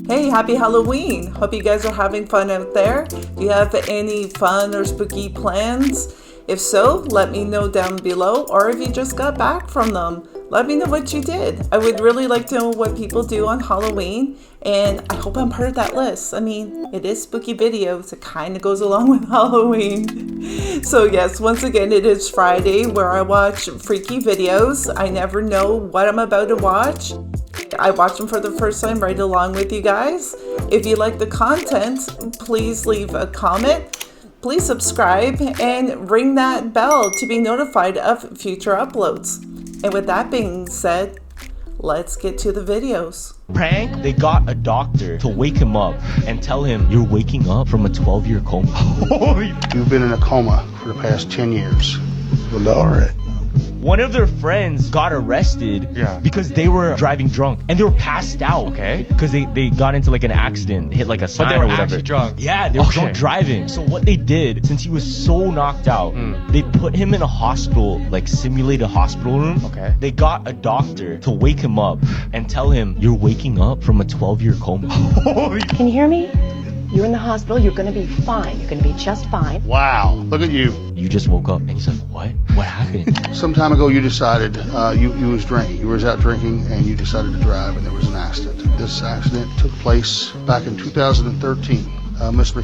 Hey, happy Halloween! Hope you guys are having fun out there. Do you have any fun or spooky plans? If so, let me know down below, or if you just got back from them, let me know what you did. I would really like to know what people do on Halloween, and I hope I'm part of that list. I mean, it is spooky videos, it kind of goes along with Halloween. So yes, once again, it is Friday where I watch freaky videos. I never know what I'm about to watch. I watch them for the first time right along with you guys. If you like the content, please leave a comment. Please subscribe and ring that bell to be notified of future uploads. And with that being said, let's get to the videos. Prank, they got a doctor to wake him up and tell him you're waking up from a 12-year coma. You've been in a coma for the past 10 years. Well, all right. One of their friends got arrested because they were driving drunk and they were passed out. Okay. Because they got into like an accident, hit like a sign But they were or whatever. actually drunk. Yeah, they were drunk driving. So what they did, since he was so knocked out, they put him in a hospital, like simulated hospital room. Okay. They got a doctor to wake him up and tell him you're waking up from a 12-year coma. Can you hear me? You're in the hospital. You're going to be fine. You're going to be just fine. Wow, look at you. You just woke up. And he's like, what? What happened? Some time ago you decided you was drinking. You was out drinking and you decided to drive and there was an accident. This accident took place back in 2013. Mr.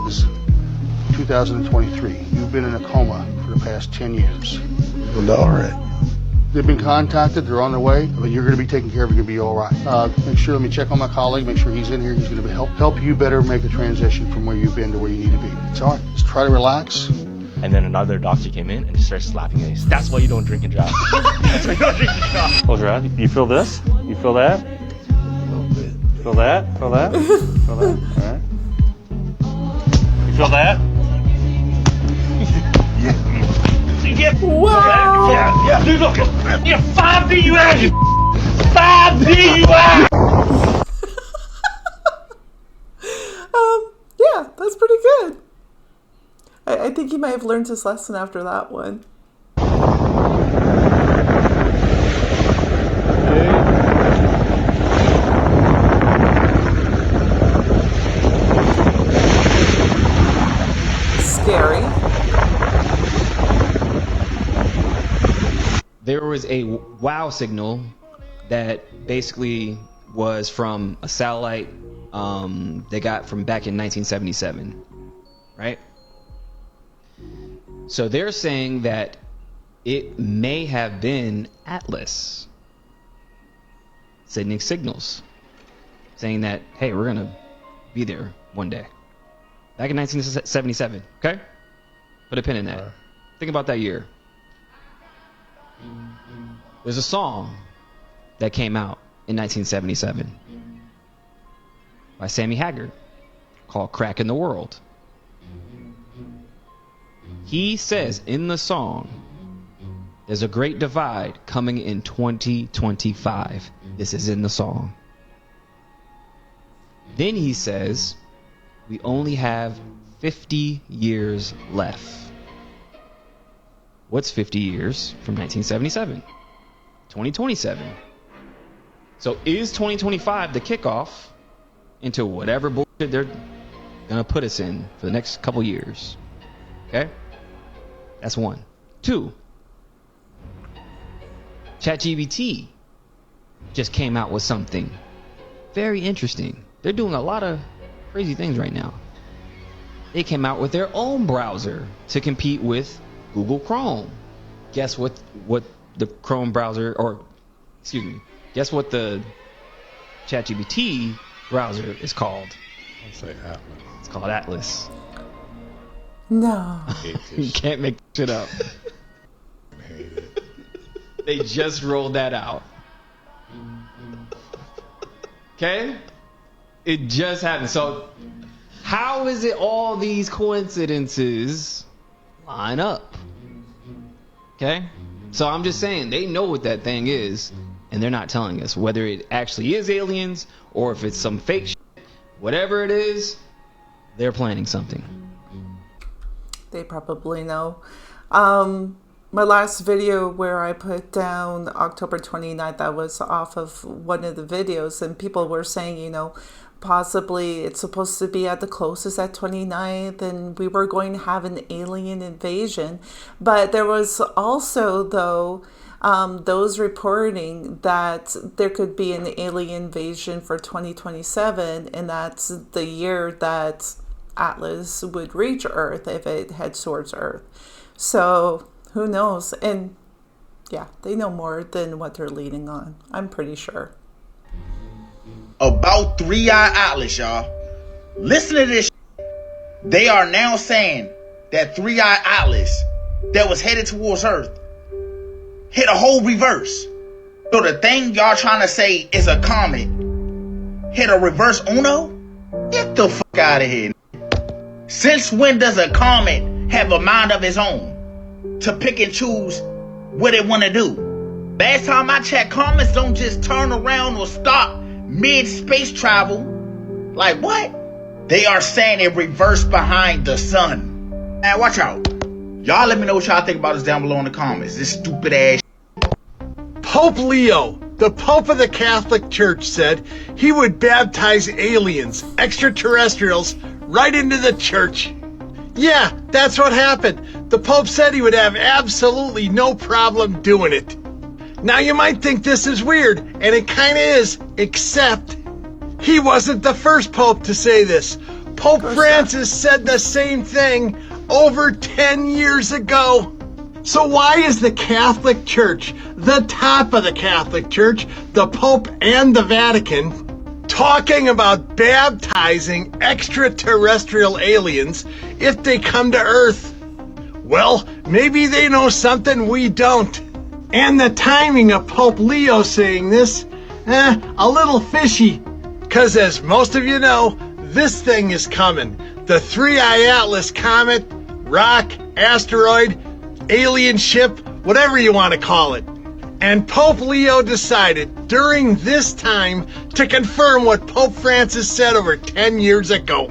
is 2023. You've been in a coma for the past 10 years. Well, all right. They've been contacted. They're on their way. But you're going to be taken care of. You're going to be all right. Make sure, let me check on my colleague. Make sure he's in here. He's going to help you better make the transition from where you've been to where you need to be. It's all right. Just try to relax. And then another doctor came in and just started slapping me. That's why you don't drink and drive. That's why you don't drink and drive. Close your eyes. You feel this? You feel that? Feel that? Feel that? Feel that? All right. You feel that? Wow! Yeah. Dude, look. Yeah, 5 DUIs. 5 DUIs. Yeah, that's pretty good. I think he might have learned his lesson after that one. Scary. There was a wow signal that basically was from a satellite they got from back in 1977, right? So they're saying that it may have been Atlas sending signals saying that, hey, we're gonna be there one day. Back in 1977, okay? Put a pin in that. Think about that year. There's a song that came out in 1977 by Sammy Hagar called Crack in the World. He says in the song, there's a great divide coming in 2025. This is in the song. Then he says, we only have 50 years left. What's 50 years from 1977? 2027. So is 2025 the kickoff into whatever bullshit they're gonna put us in for the next couple years? Okay? That's one. Two, ChatGPT just came out with something very interesting. They're doing a lot of crazy things right now. They came out with their own browser to compete with Google Chrome. Guess what the Chrome browser, or excuse me, guess what the ChatGPT browser is called? I'll say Atlas. It's called Atlas. No. You can't make shit up. Hate it. They just rolled that out. Okay? It just happened. So how is it all these coincidences line up? Okay? So I'm just saying, they know what that thing is, and they're not telling us whether it actually is aliens or if it's some fake shit. Whatever it is, they're planning something. They probably know. my last video where I put down October 29th, that was off of one of the videos, and people were saying, you know, possibly it's supposed to be at the closest at 29th, and we were going to have an alien invasion. But there was also, though, those reporting that there could be an alien invasion for 2027, and that's the year that Atlas would reach Earth if it heads towards Earth. So who knows? And yeah, they know more than what they're leading on, I'm pretty sure. About 3-Eye Atlas, y'all. Listen to this. They are now saying that 3-Eye Atlas that was headed towards Earth hit a whole reverse. So the thing y'all trying to say is a comet hit a reverse Uno? Get the fuck out of here. Since when does a comet have a mind of its own to pick and choose what it want to do? Last time I checked, comets don't just turn around or stop mid-space travel. Like what? They are saying it reversed behind the sun. Man, watch out. Y'all let me know what y'all think about this down below in the comments. This stupid ass. Pope Leo, the Pope of the Catholic Church, said he would baptize aliens, extraterrestrials, right into the church. Yeah, that's what happened. The Pope said he would have absolutely no problem doing it. Now you might think this is weird, and it kinda is, except he wasn't the first Pope to say this. Pope Francis said the same thing over 10 years ago. So why is the Catholic Church, the top of the Catholic Church, the Pope and the Vatican, talking about baptizing extraterrestrial aliens if they come to Earth? Well, maybe they know something we don't. And the timing of Pope Leo saying this, a little fishy. Because as most of you know, this thing is coming. The 3-Eye Atlas comet, rock, asteroid, alien ship, whatever you want to call it. And Pope Leo decided during this time to confirm what Pope Francis said over 10 years ago.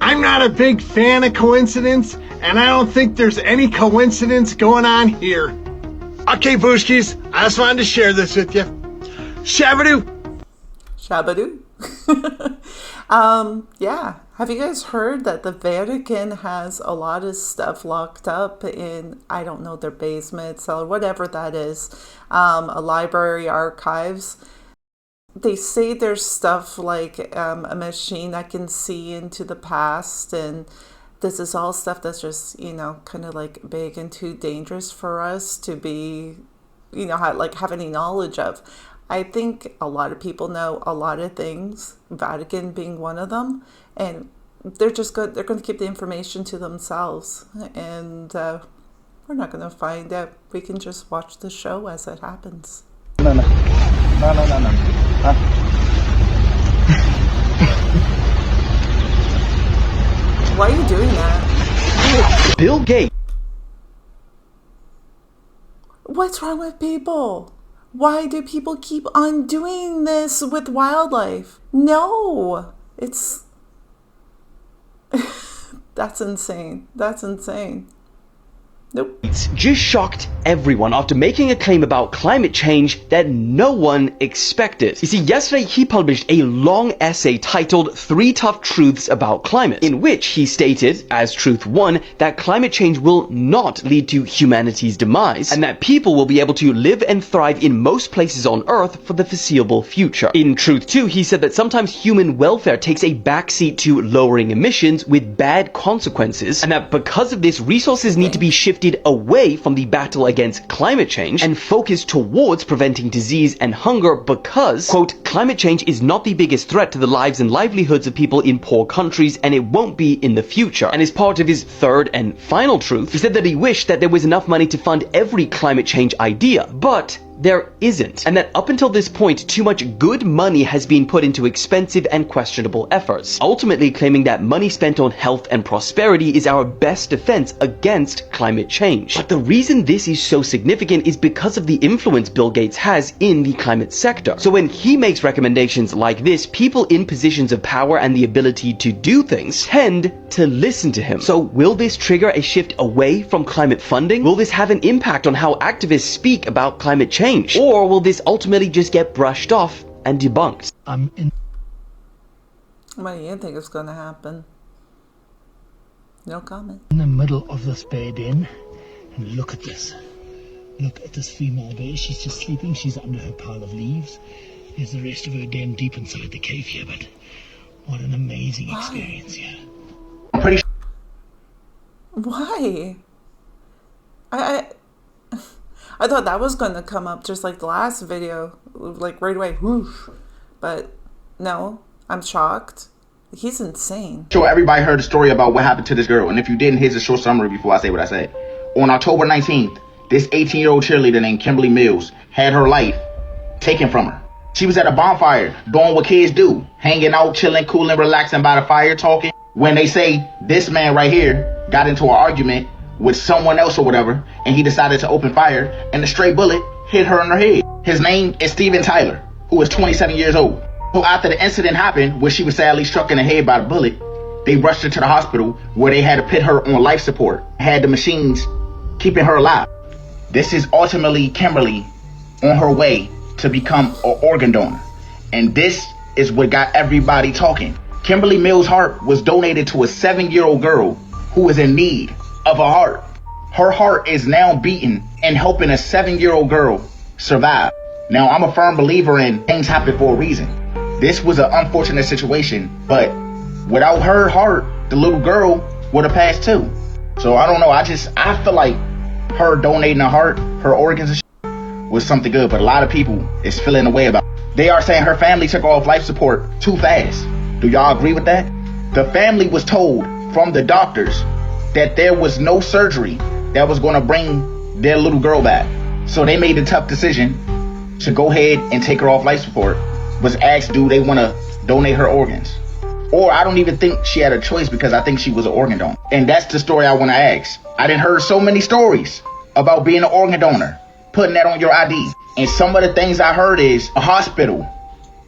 I'm not a big fan of coincidence, and I don't think there's any coincidence going on here. Okay, Booshkies, I just wanted to share this with you. Shabadoo! Shabadoo? Yeah. Have you guys heard that the Vatican has a lot of stuff locked up in, I don't know, their basements or whatever that is, a library, archives? They say there's stuff like a machine that can see into the past, and this is all stuff that's just, you know, kind of like big and too dangerous for us to be, you know, have any knowledge of. I think a lot of people know a lot of things, Vatican being one of them, and they're going to keep the information to themselves, and we're not going to find out. We can just watch the show as it happens. No. Huh? Why are you doing that? Bill Gates. What's wrong with people? Why do people keep on doing this with wildlife? No, it's... That's insane. That's insane. Nope. Just shocked everyone after making a claim about climate change that no one expected. You see, yesterday he published a long essay titled 3 Tough Truths About Climate, in which he stated, as truth 1, that climate change will not lead to humanity's demise, and that people will be able to live and thrive in most places on Earth for the foreseeable future. In truth 2, he said that sometimes human welfare takes a backseat to lowering emissions with bad consequences, and that because of this, resources need to be shifted away from the battle against climate change and focused towards preventing disease and hunger because, quote, climate change is not the biggest threat to the lives and livelihoods of people in poor countries, and it won't be in the future. And as part of his third and final truth, he said that he wished that there was enough money to fund every climate change idea, but there isn't, and that up until this point, too much good money has been put into expensive and questionable efforts, ultimately claiming that money spent on health and prosperity is our best defense against climate change. But the reason this is so significant is because of the influence Bill Gates has in the climate sector. So when he makes recommendations like this, people in positions of power and the ability to do things tend to listen to him. So will this trigger a shift away from climate funding? Will this have an impact on how activists speak about climate change? Or will this ultimately just get brushed off and debunked? What do you think is going to happen? No comment. In the middle of this bed in, and look at this. Look at this female bear. She's just sleeping. She's under her pile of leaves. There's the rest of her den deep inside the cave here, but what an amazing experience here. I'm pretty Why? I thought that was going to come up just like the last video, like right away, whoosh. But no, I'm shocked. He's insane. sure everybody heard the story about what happened to this girl. And if you didn't, here's a short summary before I say what I said. On October 19th, this 18-year-old cheerleader named Kimberly Mills had her life taken from her. She was at a bonfire doing what kids do, hanging out, chilling, cooling, relaxing by the fire, talking. When they say this man right here got into an argument with someone else or whatever, and he decided to open fire, and the stray bullet hit her in her head. His name is Steven Tyler, who is 27 years old. So after the incident happened, where she was sadly struck in the head by the bullet, they rushed her to the hospital where they had to put her on life support, had the machines keeping her alive. This is ultimately Kimberly on her way to become an organ donor. And this is what got everybody talking. Kimberly Mills' heart was donated to a 7-year-old girl who is in need of a heart. Her heart is now beating and helping a 7-year-old girl survive. Now, I'm a firm believer in things happen for a reason. This was an unfortunate situation, but without her heart, the little girl would have passed too. So I don't know, I feel like her donating her heart, her organs and shit was something good, but a lot of people is feeling the way about it. They are saying her family took off life support too fast. Do y'all agree with that? The family was told from the doctors that there was no surgery that was going to bring their little girl back. So they made the tough decision to go ahead and take her off life support, was asked, do they want to donate her organs? Or I don't even think she had a choice, because I think she was an organ donor. And that's the story I want to ask. I done heard so many stories about being an organ donor, putting that on your ID. And some of the things I heard is a hospital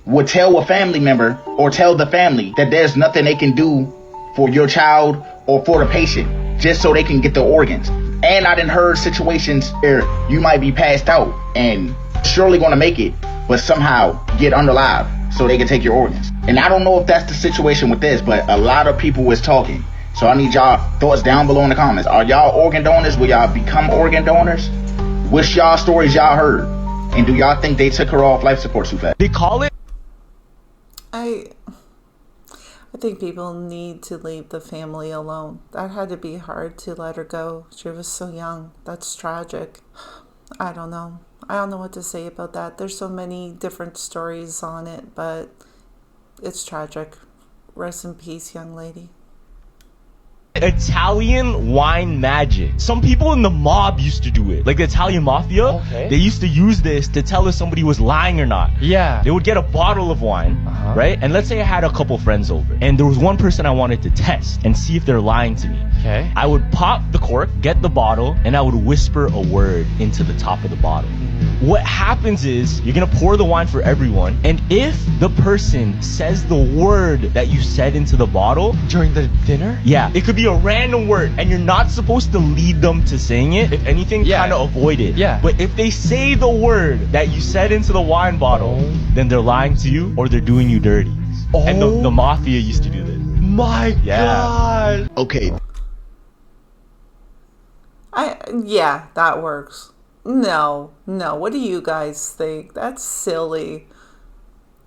would tell a family member or tell the family that there's nothing they can do for your child or for the patient, just so they can get the organs. And I done heard situations where you might be passed out and surely gonna make it, but somehow get unalive so they can take your organs. And I don't know if that's the situation with this, but a lot of people was talking. So I need y'all thoughts down below in the comments. Are y'all organ donors? Will y'all become organ donors? What's y'all stories y'all heard? And do y'all think they took her off life support too fast? They call it. I think people need to leave the family alone. That had to be hard to let her go. She was so young. That's tragic. I don't know. I don't know what to say about that. There's so many different stories on it, but it's tragic. Rest in peace, young lady. Italian wine magic. Some people in the mob used to do it. Like the Italian mafia, Okay. they used to use this to tell if somebody was lying or not. Yeah. They would get a bottle of wine, right? And let's say I had a couple friends over, and there was one person I wanted to test and see if they're lying to me. Okay. I would pop the cork, get the bottle, and I would whisper a word into the top of the bottle. What happens is you're gonna pour the wine for everyone, and if the person says the word that you said into the bottle During the dinner? yeah, it could be a random word, and you're not supposed to lead them to saying it. If anything, Yeah. kind of avoid it. Yeah. But if they say the word that you said into the wine bottle, then they're lying to you or they're doing you dirty. And the mafia used to do this. My God. Okay. Yeah, that works. No. What do you guys think? That's silly.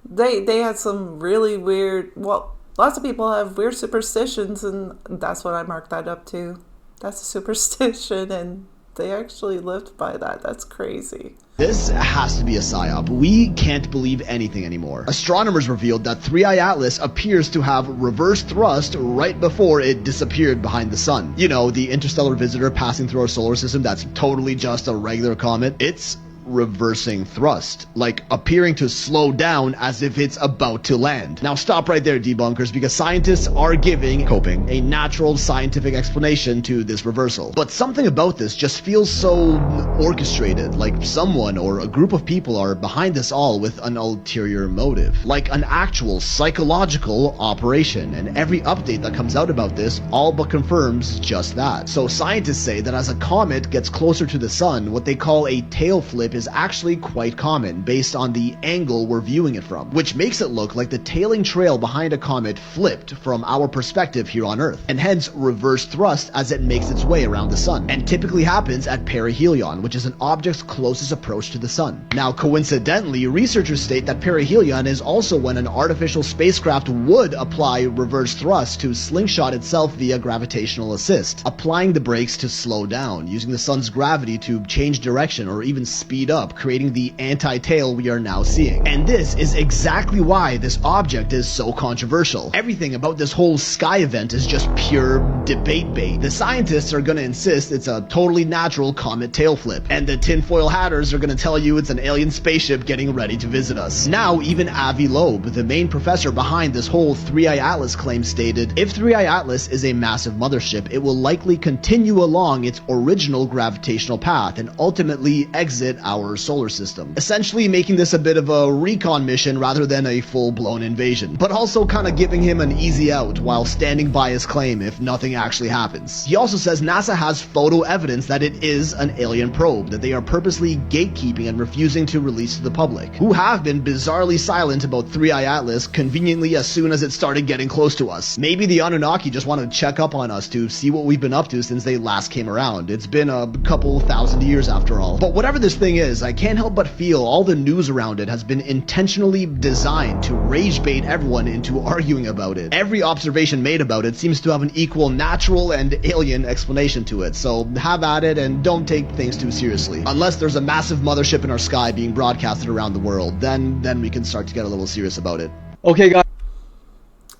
They had some really weird, well, lots of people have weird superstitions, and that's what I marked that up to. That's a superstition, and they actually lived by that. That's crazy. This has to be a psyop. We can't believe anything anymore. Astronomers revealed that 3I Atlas appears to have reverse thrust right before it disappeared behind the sun. You know, the interstellar visitor passing through our solar system that's totally just a regular comet. It's reversing thrust, like appearing to slow down as if it's about to land. Now stop right there, debunkers, because scientists are giving, a natural scientific explanation to this reversal. But something about this just feels so orchestrated, like someone or a group of people are behind this all with an ulterior motive, like an actual psychological operation, and every update that comes out about this all but confirms just that. So scientists say that as a comet gets closer to the sun, what they call a tail flip is actually quite common based on the angle we're viewing it from, which makes it look like the tailing trail behind a comet flipped from our perspective here on Earth, and hence reverse thrust as it makes its way around the sun, and typically happens at perihelion, which is an object's closest approach to the sun. Now coincidentally, researchers state that perihelion is also when an artificial spacecraft would apply reverse thrust to slingshot itself via gravitational assist, applying the brakes to slow down, using the sun's gravity to change direction or even speed up, creating the anti-tail we are now seeing. And this is exactly why this object is so controversial. Everything about this whole sky event is just pure debate bait. The scientists are gonna insist it's a totally natural comet tail flip, and the tinfoil hatters are gonna tell you it's an alien spaceship getting ready to visit us. Now even Avi Loeb, the main professor behind this whole 3i Atlas claim, stated, if 3i Atlas is a massive mothership, it will likely continue along its original gravitational path and ultimately exit our solar system, essentially making this a bit of a recon mission rather than a full-blown invasion, but also kind of giving him an easy out while standing by his claim if nothing actually happens. He also says NASA has photo evidence that it is an alien probe that they are purposely gatekeeping and refusing to release to the public, who have been bizarrely silent about 3i Atlas conveniently as soon as it started getting close to us. Maybe the Anunnaki just want to check up on us to see what we've been up to since they last came around. It's been a couple thousand years after all. But whatever this thing is, I can't help but feel all the news around it has been intentionally designed to rage bait everyone into arguing about it. Every observation made about it seems to have an equal natural and alien explanation to it, so have at it and don't take things too seriously. Unless there's a massive mothership in our sky being broadcasted around the world, then we can start to get a little serious about it. Okay, guys.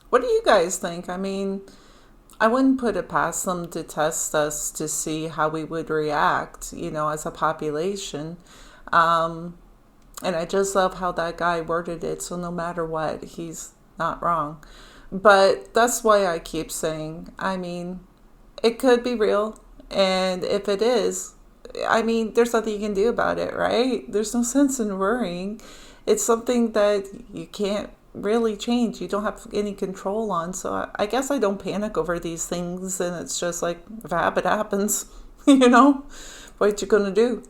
What do you guys think? I mean, I wouldn't put it past them to test us to see how we would react, you know, as a population. And I just love how that guy worded it. So no matter what, he's not wrong. But that's why I keep saying, I mean, it could be real. And if it is, I mean, there's nothing you can do about it, right? There's no sense in worrying. It's something that you can't really change. You don't have any control on. So I guess I don't panic over these things. And it's just like, if it happens, you know, what you gonna do?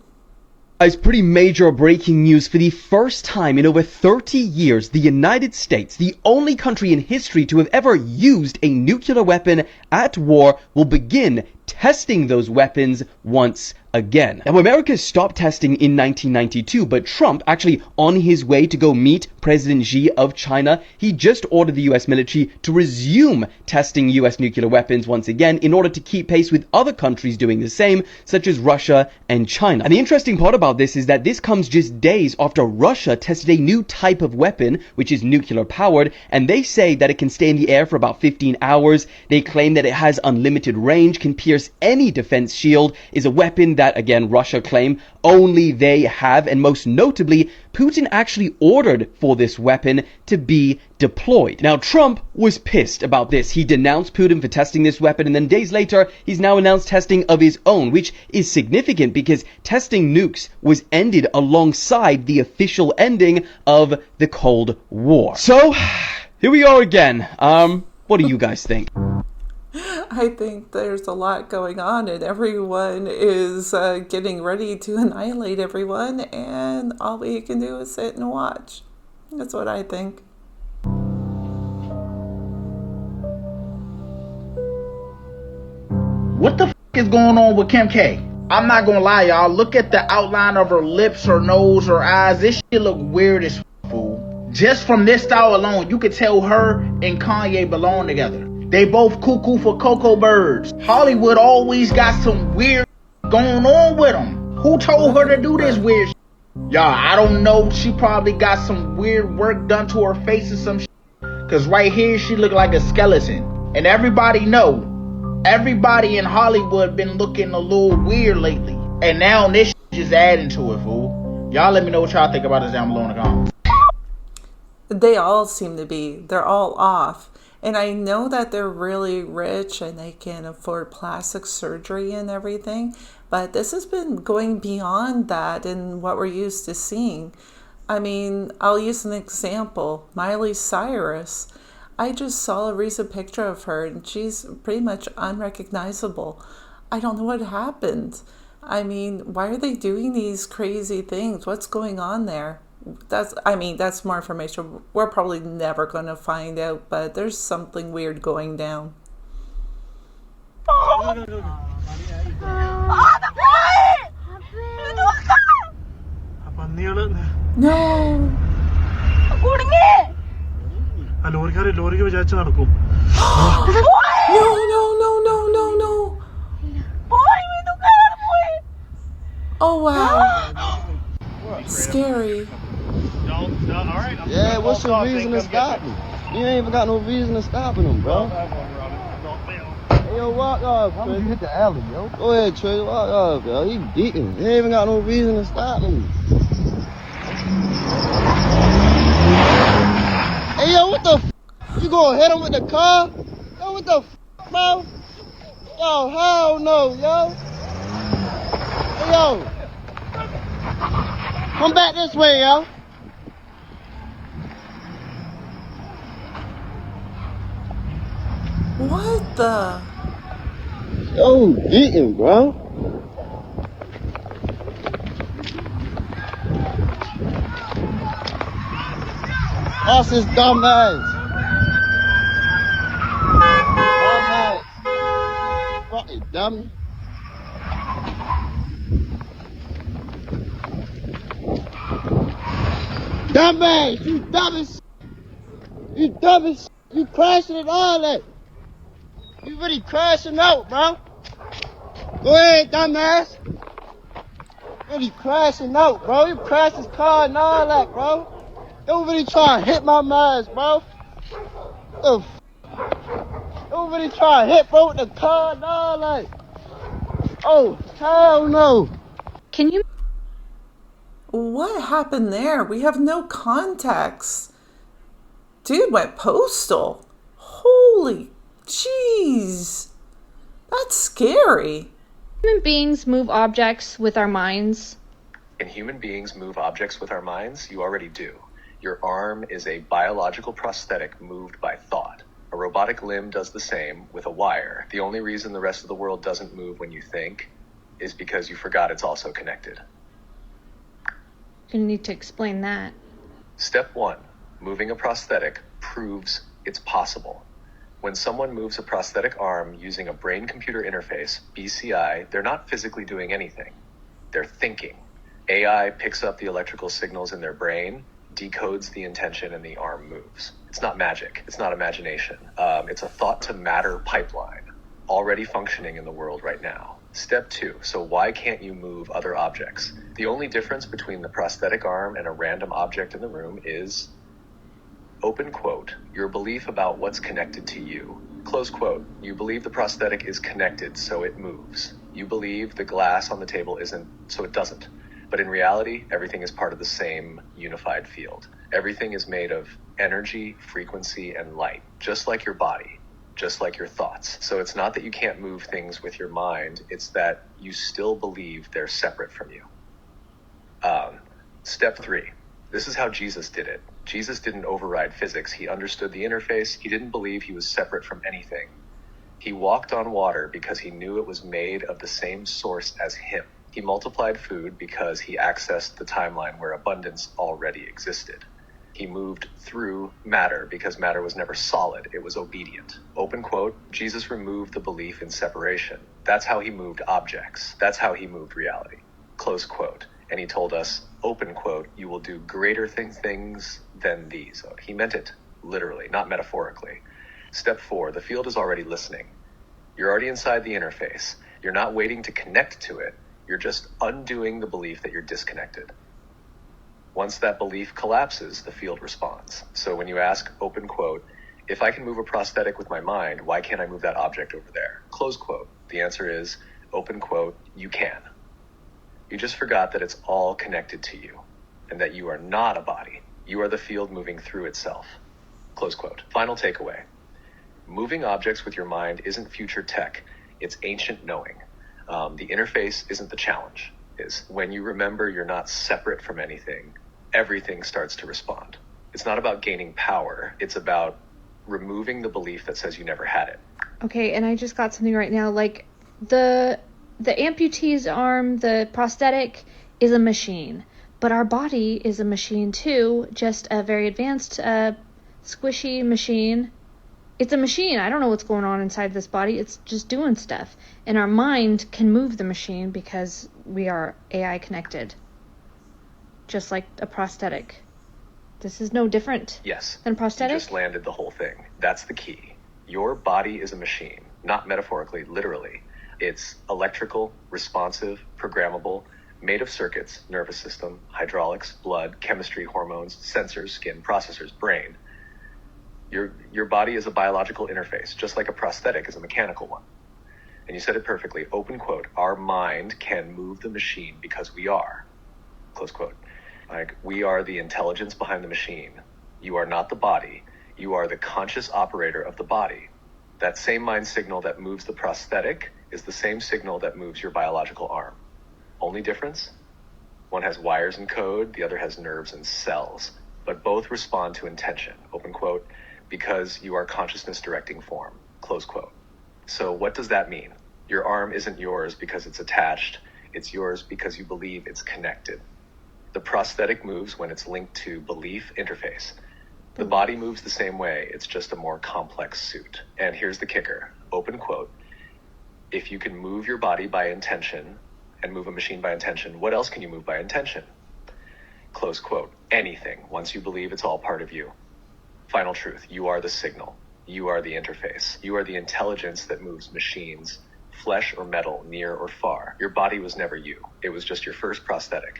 Guys, pretty major breaking news. For the first time in over 30 years, the United States, the only country in history to have ever used a nuclear weapon at war, will begin testing those weapons once again. Now, America stopped testing in 1992, but Trump, actually on his way to go meet President Xi of China, he just ordered the US military to resume testing US nuclear weapons once again in order to keep pace with other countries doing the same, such as Russia and China. And the interesting part about this is that this comes just days after Russia tested a new type of weapon, which is nuclear powered, and they say that it can stay in the air for about 15 hours. They claim that it has unlimited range, can pierce any defense shield, is a weapon that, again, Russia claim only they have, and most notably, Putin actually ordered for this weapon to be deployed. Now, Trump was pissed about this. He denounced Putin for testing this weapon, and then days later, he's now announced testing of his own, which is significant because testing nukes was ended alongside the official ending of the Cold War. So, here we are again. What do you guys think? I think there's a lot going on and everyone is getting ready to annihilate everyone, and all we can do is sit and watch. That's what I think. What the f*** is going on with Kim K? I'm not gonna lie, y'all. Look at the outline of her lips, her nose, her eyes. This shit look weird as f***, fool. Just from this style alone, you could tell her and Kanye belong together. They both cuckoo for cocoa birds. Hollywood always got some weird going on with them. Who told her to do this weird shit? Y'all, I don't know. She probably got some weird work done to her face or some shit. Cause right here, she look like a skeleton. And everybody know, everybody in Hollywood been looking a little weird lately. And now this shit is adding to it, fool. Y'all let me know what y'all think about this down below in the comments. They all seem to be. They're all off. And I know that they're really rich and they can afford plastic surgery and everything, but this has been going beyond that and what we're used to seeing. I mean, I'll use an example. Miley Cyrus. I just saw a recent picture of her and she's pretty much unrecognizable. I don't know what happened. I mean, why are they doing these crazy things? What's going on there? That's more information we're probably never going to find out, but there's something weird going down. No. No. Oh wow. Scary. Yeah, what's your reason to stop me? You ain't even got no reason to stopping him, bro. Hey, yo, walk off, Trey. You hit the alley, yo. Go ahead, Trey, walk off, yo. He beating. He ain't even got no reason to stop me. Hey, yo, what the f***? You gonna hit him with the car? Yo, what the f***, bro? Yo, hell no, yo. Hey, yo. Come back this way, yo. What the? Yo, beating, bro. That's his dumb ass. Dumb ass. Fucking dummy. Dumb ass. You dumb as. You dumb as. You crashing and all that. You really crashing out, bro. Go ahead, dumbass. Really crashing out, bro. You crashed his car and all that, bro. Don't really try to hit my mask, bro. The f. Don't really try to hit, bro, with the car and all that. Oh, hell no. Can you? What happened there? We have no context. Dude went postal. Holy jeez. That's scary. Human beings move objects with our minds. Can human beings move objects with our minds? You already do. Your arm is a biological prosthetic moved by thought. A robotic limb does the same with a wire. The only reason the rest of the world doesn't move when you think is because you forgot it's also connected. You need to explain that. Step 1. Moving a prosthetic proves it's possible. When someone moves a prosthetic arm using a brain-computer interface, BCI, they're not physically doing anything. They're thinking. AI picks up the electrical signals in their brain, decodes the intention, and the arm moves. It's not magic. It's not imagination. It's a thought-to-matter pipeline already functioning in the world right now. Step 2. So why can't you move other objects? The only difference between the prosthetic arm and a random object in the room is, open quote, your belief about what's connected to you. Close quote. You believe the prosthetic is connected, so it moves. You believe the glass on the table isn't, so it doesn't. But in reality, everything is part of the same unified field. Everything is made of energy, frequency, and light, just like your body, just like your thoughts. So it's not that you can't move things with your mind, it's that you still believe they're separate from you. Step 3. This is how Jesus did it. Jesus didn't override physics. He understood the interface. He didn't believe he was separate from anything. He walked on water because he knew it was made of the same source as him. He multiplied food because he accessed the timeline where abundance already existed. He moved through matter because matter was never solid. It was obedient. Open quote, Jesus removed the belief in separation. That's how he moved objects. That's how he moved reality. Close quote. And he told us, open quote, you will do greater things than these. He meant it literally, not metaphorically. Step 4, the field is already listening. You're already inside the interface. You're not waiting to connect to it. You're just undoing the belief that you're disconnected. Once that belief collapses, the field responds. So when you ask, open quote, if I can move a prosthetic with my mind, why can't I move that object over there? Close quote. The answer is, open quote, you can. You just forgot that it's all connected to you. and that you are not a body. You are the field moving through itself. Close quote. Final takeaway. Moving objects with your mind isn't future tech, it's ancient knowing. The interface isn't the challenge. Is when you remember you're not separate from anything, everything starts to respond. It's not about gaining power, it's about removing the belief that says you never had it. Okay, and I just got something right now. Like, the amputee's arm, the prosthetic, is a machine. But our body is a machine too, just a very advanced, squishy machine. It's a machine. I don't know what's going on inside this body. It's just doing stuff. And our mind can move the machine because we are AI connected. Just like a prosthetic. This is no different Yes, than a prosthetic. you just landed the whole thing. That's the key. Your body is a machine, not metaphorically, literally. It's electrical, responsive, programmable, made of circuits, nervous system, hydraulics, blood, chemistry, hormones, sensors, skin, processors, brain. Your body is a biological interface, just like a prosthetic is a mechanical one. And you said it perfectly, open quote, our mind can move the machine because we are, close quote. Like, we are the intelligence behind the machine. You are not the body. You are the conscious operator of the body. That same mind signal that moves the prosthetic is the same signal that moves your biological arm. Only difference? One has wires and code, the other has nerves and cells. But both respond to intention, open quote, because you are consciousness directing form, close quote. So what does that mean? Your arm isn't yours because it's attached. It's yours because you believe it's connected. The prosthetic moves when it's linked to belief interface. The body moves the same way, it's just a more complex suit. And here's the kicker, open quote, if you can move your body by intention and move a machine by intention, what else can you move by intention? Close quote, anything, once you believe it's all part of you. Final truth, you are the signal. You are the interface. You are the intelligence that moves machines, flesh or metal, near or far. Your body was never you. It was just your first prosthetic.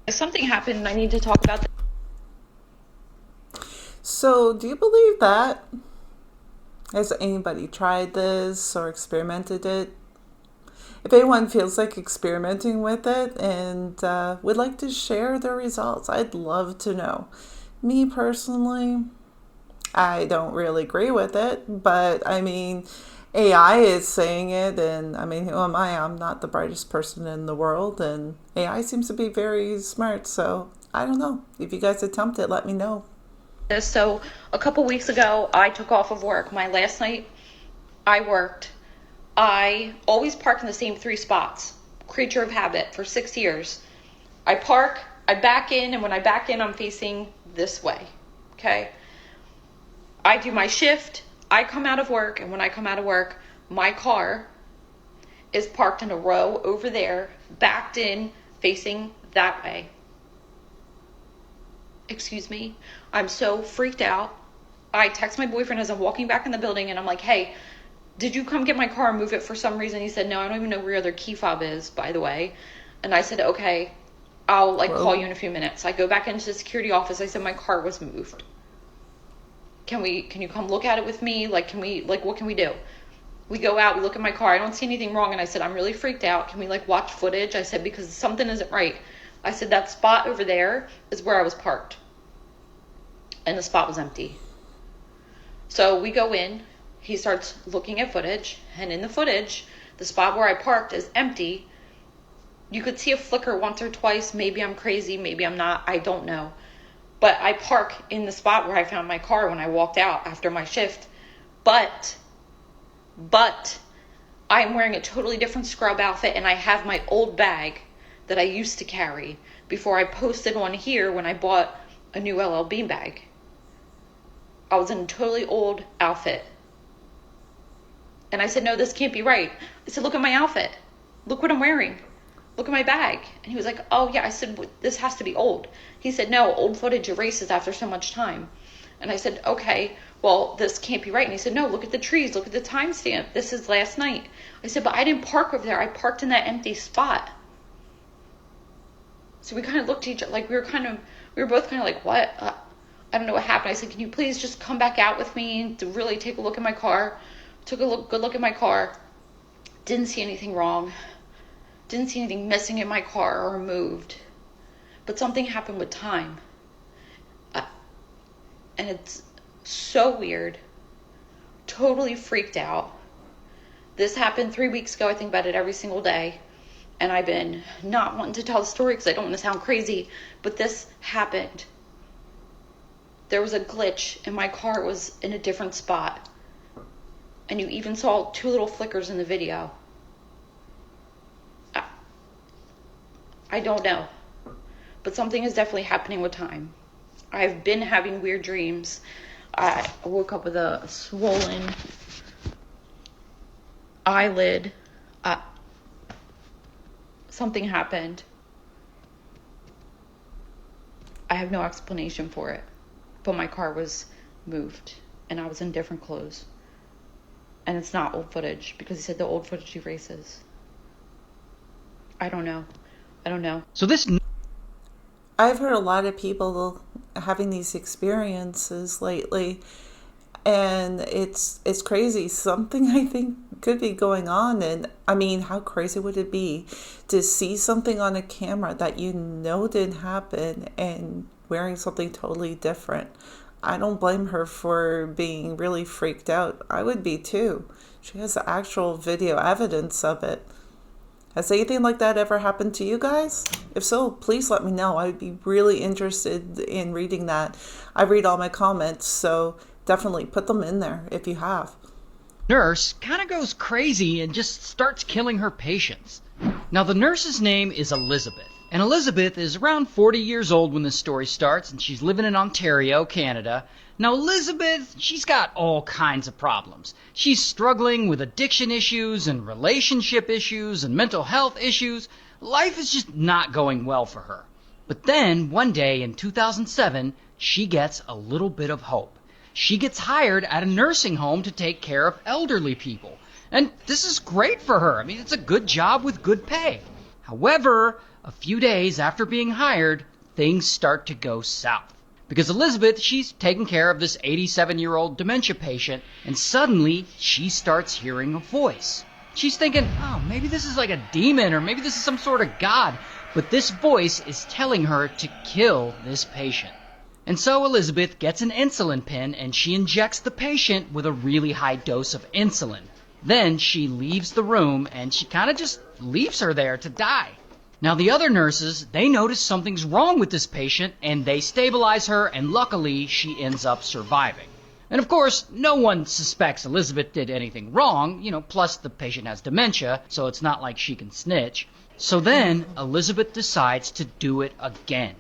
Something happened and I need to talk about this. So, do you believe that? Has anybody tried this or experimented it? If anyone feels like experimenting with it and would like to share their results, I'd love to know. Me personally, I don't really agree with it, but I mean, AI is saying it, and I mean, who am I? I'm not the brightest person in the world, and AI seems to be very smart, so I don't know. If you guys attempt it, let me know. So a couple weeks ago, I took off of work. My last night, I worked. I always park in the same 3 spots. Creature of habit for 6 years. I park, I back in, and when I back in, I'm facing this way. Okay? I do my shift, I come out of work, and when I come out of work, my car is parked in a row over there, backed in, facing that way. Excuse me. I'm so freaked out. I text my boyfriend as I'm walking back in the building, and I'm like, hey, did you come get my car and move it for some reason? He said, no, I don't even know where your other key fob is, by the way. And I said, okay, I'll call you in a few minutes. I go back into the security office. I said, my car was moved. Can you come look at it with me? What can we do? We go out, we look at my car. I don't see anything wrong. And I said, I'm really freaked out. Can we watch footage? I said, because something isn't right. I said, that spot over there is where I was parked. And the spot was empty. So we go in. He starts looking at footage, and in the footage, the spot where I parked is empty. You could see a flicker once or twice. Maybe I'm crazy, maybe I'm not, I don't know. But I park in the spot where I found my car when I walked out after my shift. But I'm wearing a totally different scrub outfit, and I have my old bag that I used to carry before I posted on here when I bought a new LL Bean bag. I was in a totally old outfit. And I said, no, this can't be right. I said, look at my outfit. Look what I'm wearing. Look at my bag. And he was like, oh, yeah. I said, this has to be old. He said, no, old footage erases after so much time. And I said, okay, well, this can't be right. And he said, no, look at the trees. Look at the timestamp. This is last night. I said, but I didn't park over there. I parked in that empty spot. So we kind of looked at each other, we were both kind of like, what? I don't know what happened. I said, can you please just come back out with me to really take a look at my car? Took a good look at my car. Didn't see anything wrong. Didn't see anything missing in my car or moved. But something happened with time. And it's so weird. Totally freaked out. This happened 3 weeks ago. I think about it every single day. And I've been not wanting to tell the story because I don't want to sound crazy. But this happened. There was a glitch and my car was in a different spot. And you even saw 2 little flickers in the video. I don't know. But something is definitely happening with time. I've been having weird dreams. I woke up with a swollen eyelid. Something happened. I have no explanation for it. But my car was moved and I was in different clothes. And it's not old footage because he said the old footage erases. I don't know. So this... I've heard a lot of people having these experiences lately, and it's crazy. Something I think could be going on, and I mean, how crazy would it be to see something on a camera that you know didn't happen and wearing something totally different? I don't blame her for being really freaked out. I would be too. She has actual video evidence of it. Has anything like that ever happened to you guys? If so, please let me know. I would be really interested in reading that. I read all my comments, so definitely put them in there if you have. Nurse kind of goes crazy and just starts killing her patients. Now, the nurse's name is Elizabeth. And Elizabeth is around 40 years old when this story starts, and she's living in Ontario, Canada. Now, Elizabeth, she's got all kinds of problems. She's struggling with addiction issues and relationship issues and mental health issues. Life is just not going well for her. But then, one day in 2007, she gets a little bit of hope. She gets hired at a nursing home to take care of elderly people. And this is great for her. I mean, it's a good job with good pay. However, a few days after being hired, things start to go south. Because Elizabeth, she's taking care of this 87-year-old dementia patient, and suddenly she starts hearing a voice. She's thinking, oh, maybe this is like a demon, or maybe this is some sort of god. But this voice is telling her to kill this patient. And so Elizabeth gets an insulin pen, and she injects the patient with a really high dose of insulin. Then she leaves the room, and she kind of just leaves her there to die. Now, the other nurses, they notice something's wrong with this patient, and they stabilize her, and luckily, she ends up surviving. And of course, no one suspects Elizabeth did anything wrong, plus the patient has dementia, so it's not like she can snitch. So then, Elizabeth decides to do it again.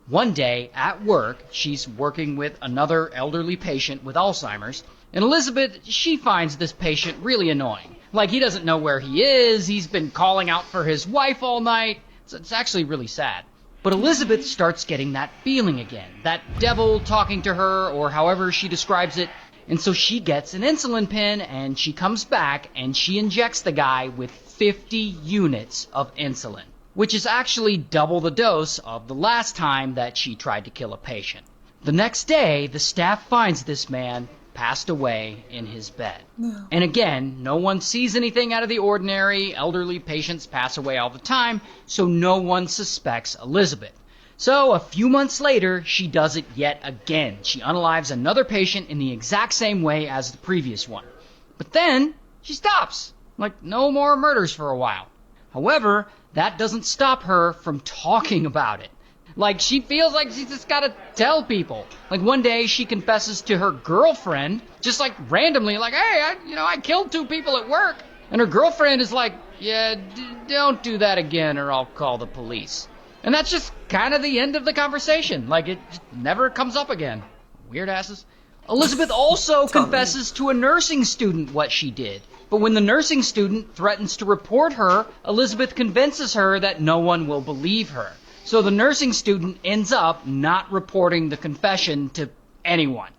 One day, at work, she's working with another elderly patient with Alzheimer's, and Elizabeth, she finds this patient really annoying. Like, he doesn't know where he is, he's been calling out for his wife all night. It's actually really sad. But Elizabeth starts getting that feeling again, that devil talking to her, or however she describes it. And so she gets an insulin pen, and she comes back, and she injects the guy with 50 units of insulin, which is actually double the dose of the last time that she tried to kill a patient. The next day, the staff finds this man passed away in his bed. No. And again, no one sees anything out of the ordinary. Elderly patients pass away all the time, so no one suspects Elizabeth. So a few months later, she does it yet again. She unalives another patient in the exact same way as the previous one. But then, she stops. Like, no more murders for a while. However, that doesn't stop her from talking about it. Like, she feels like she's just gotta tell people. Like, one day she confesses to her girlfriend, just like randomly, like, hey, I killed 2 people at work. And her girlfriend is like, yeah, don't do that again or I'll call the police. And that's just kind of the end of the conversation. Like, it just never comes up again. Weird asses. Elizabeth also confesses to a nursing student what she did. But when the nursing student threatens to report her, Elizabeth convinces her that no one will believe her. So the nursing student ends up not reporting the confession to anyone.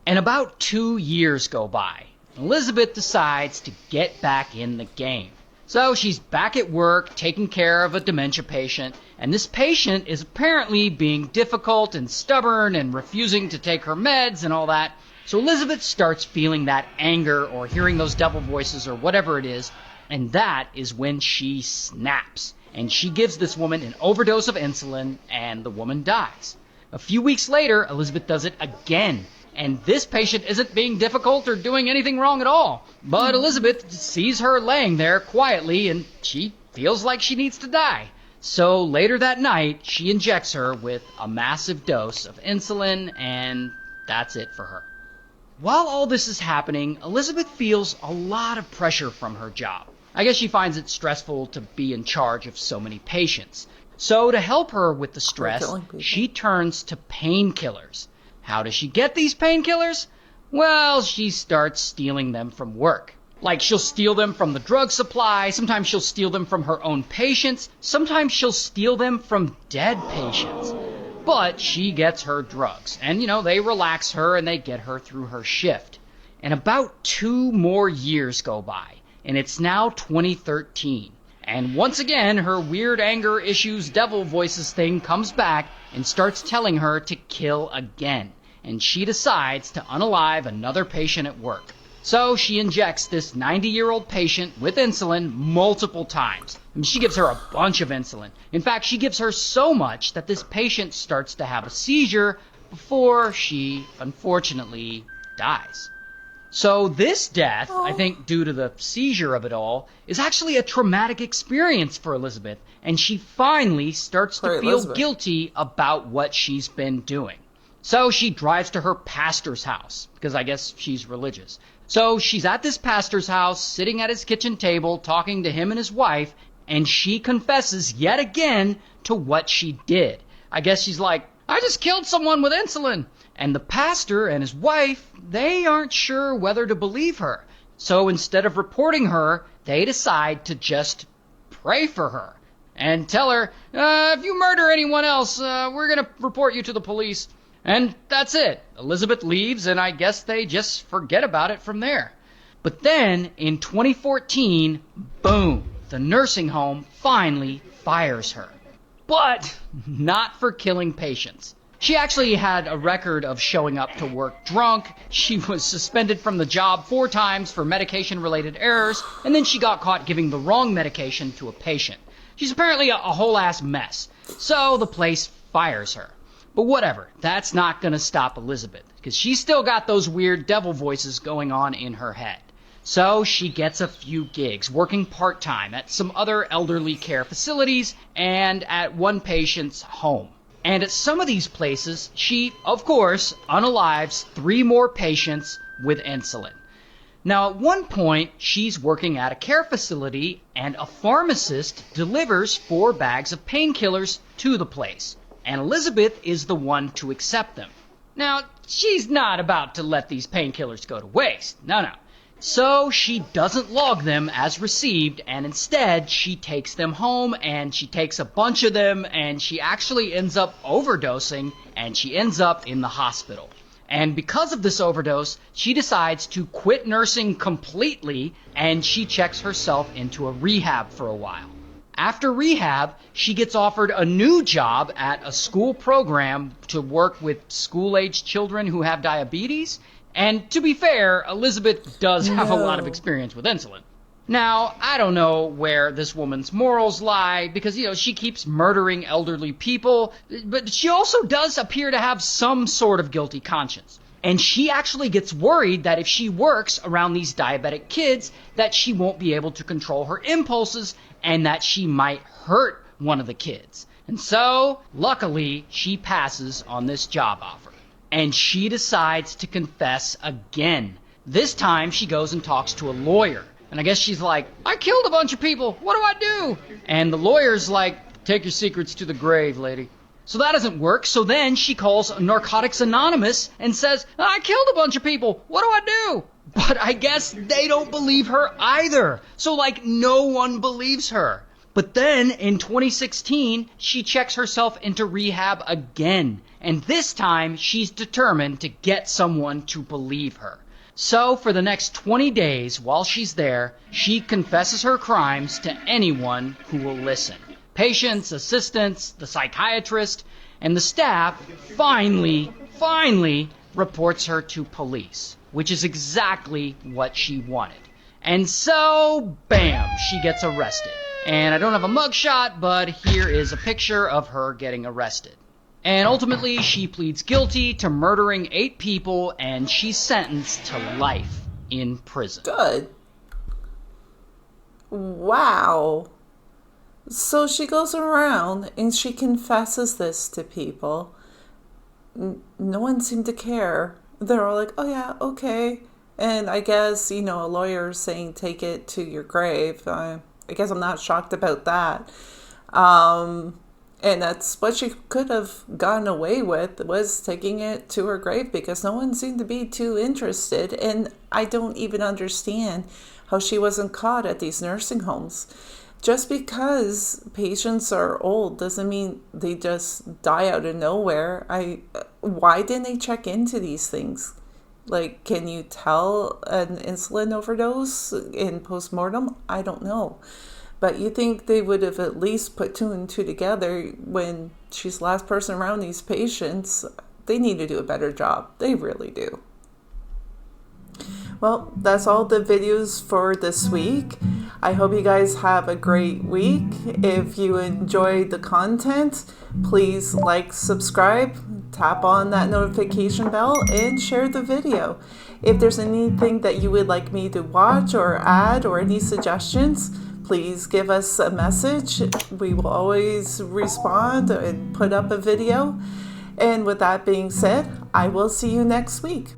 And about 2 years go by. Elizabeth decides to get back in the game. So she's back at work taking care of a dementia patient, and this patient is apparently being difficult and stubborn and refusing to take her meds and all that. So Elizabeth starts feeling that anger or hearing those devil voices or whatever it is, and that is when she snaps. and she gives this woman an overdose of insulin, and the woman dies. A few weeks later, Elizabeth does it again, and this patient isn't being difficult or doing anything wrong at all. But Elizabeth sees her laying there quietly, and she feels like she needs to die. So later that night, she injects her with a massive dose of insulin, and that's it for her. While all this is happening, Elizabeth feels a lot of pressure from her job. I guess she finds it stressful to be in charge of so many patients. So to help her with the stress, she turns to painkillers. How does she get these painkillers? Well, she starts stealing them from work. Like, she'll steal them from the drug supply, sometimes she'll steal them from her own patients, sometimes she'll steal them from dead patients. But she gets her drugs, and they relax her and they get her through her shift. And about 2 more years go by, and it's now 2013. And once again, her weird anger issues, devil voices thing comes back and starts telling her to kill again. And she decides to unalive another patient at work. So she injects this 90-year-old patient with insulin multiple times. I mean, she gives her a bunch of insulin. In fact, she gives her so much that this patient starts to have a seizure before she, unfortunately, dies. So this death, I think due to the seizure of it all, is actually a traumatic experience for Elizabeth, and she finally starts to feel guilty about what she's been doing. So she drives to her pastor's house, because I guess she's religious. So she's at this pastor's house, sitting at his kitchen table, talking to him and his wife, and she confesses yet again to what she did. I guess she's like, I just killed someone with insulin. And the pastor and his wife, they aren't sure whether to believe her. So instead of reporting her, they decide to just pray for her and tell her, if you murder anyone else, we're going to report you to the police. And that's it. Elizabeth leaves, and I guess they just forget about it from there. But then, in 2014, boom, the nursing home finally fires her. But not for killing patients. She actually had a record of showing up to work drunk. She was suspended from the job 4 times for medication-related errors, and then she got caught giving the wrong medication to a patient. She's apparently a whole-ass mess. So the place fires her. But whatever, that's not going to stop Elizabeth, because she's still got those weird devil voices going on in her head. So she gets a few gigs, working part-time at some other elderly care facilities and at one patient's home. And at some of these places, she, of course, unalives 3 more patients with insulin. Now, at one point, she's working at a care facility, and a pharmacist delivers 4 bags of painkillers to the place. And Elizabeth is the one to accept them. Now, she's not about to let these painkillers go to waste. No. So she doesn't log them as received, and instead she takes them home, and she takes a bunch of them, and she actually ends up overdosing, and she ends up in the hospital. And because of this overdose, she decides to quit nursing completely, and she checks herself into a rehab for a while. After rehab, she gets offered a new job at a school program to work with school-aged children who have diabetes. And to be fair, Elizabeth does have a lot of experience with insulin. Now, I don't know where this woman's morals lie, because, she keeps murdering elderly people, but she also does appear to have some sort of guilty conscience. And she actually gets worried that if she works around these diabetic kids, that she won't be able to control her impulses and that she might hurt one of the kids. And so, luckily, she passes on this job offer. And she decides to confess again. This time, she goes and talks to a lawyer. And I guess she's like, I killed a bunch of people. What do I do? And the lawyer's like, take your secrets to the grave, lady. So that doesn't work. So then she calls Narcotics Anonymous and says, I killed a bunch of people. What do I do? But I guess they don't believe her either. So no one believes her. But then in 2016, she checks herself into rehab again. And this time she's determined to get someone to believe her. So for the next 20 days while she's there, she confesses her crimes to anyone who will listen. Patients, assistants, the psychiatrist, and the staff finally reports her to police, which is exactly what she wanted. And so, bam, she gets arrested. And I don't have a mugshot, but here is a picture of her getting arrested. And ultimately, she pleads guilty to murdering 8 people, and she's sentenced to life in prison. Good. Wow. So she goes around and she confesses this to people. No one seemed to care. They're all like, oh yeah, okay. And I guess, a lawyer saying take it to your grave. I guess I'm not shocked about that. And that's what she could have gotten away with, was taking it to her grave, because no one seemed to be too interested. And I don't even understand how she wasn't caught at these nursing homes. Just because patients are old doesn't mean they just die out of nowhere. Why didn't they check into these things? Like, can you tell an insulin overdose in postmortem? I don't know. But you think they would have at least put 2 and 2 together when she's the last person around these patients. They need to do a better job. They really do. Well, that's all the videos for this week. I hope you guys have a great week. If you enjoyed the content, please like, subscribe, tap on that notification bell, and share the video. If there's anything that you would like me to watch or add, or any suggestions, please give us a message. We will always respond and put up a video. And with that being said, I will see you next week.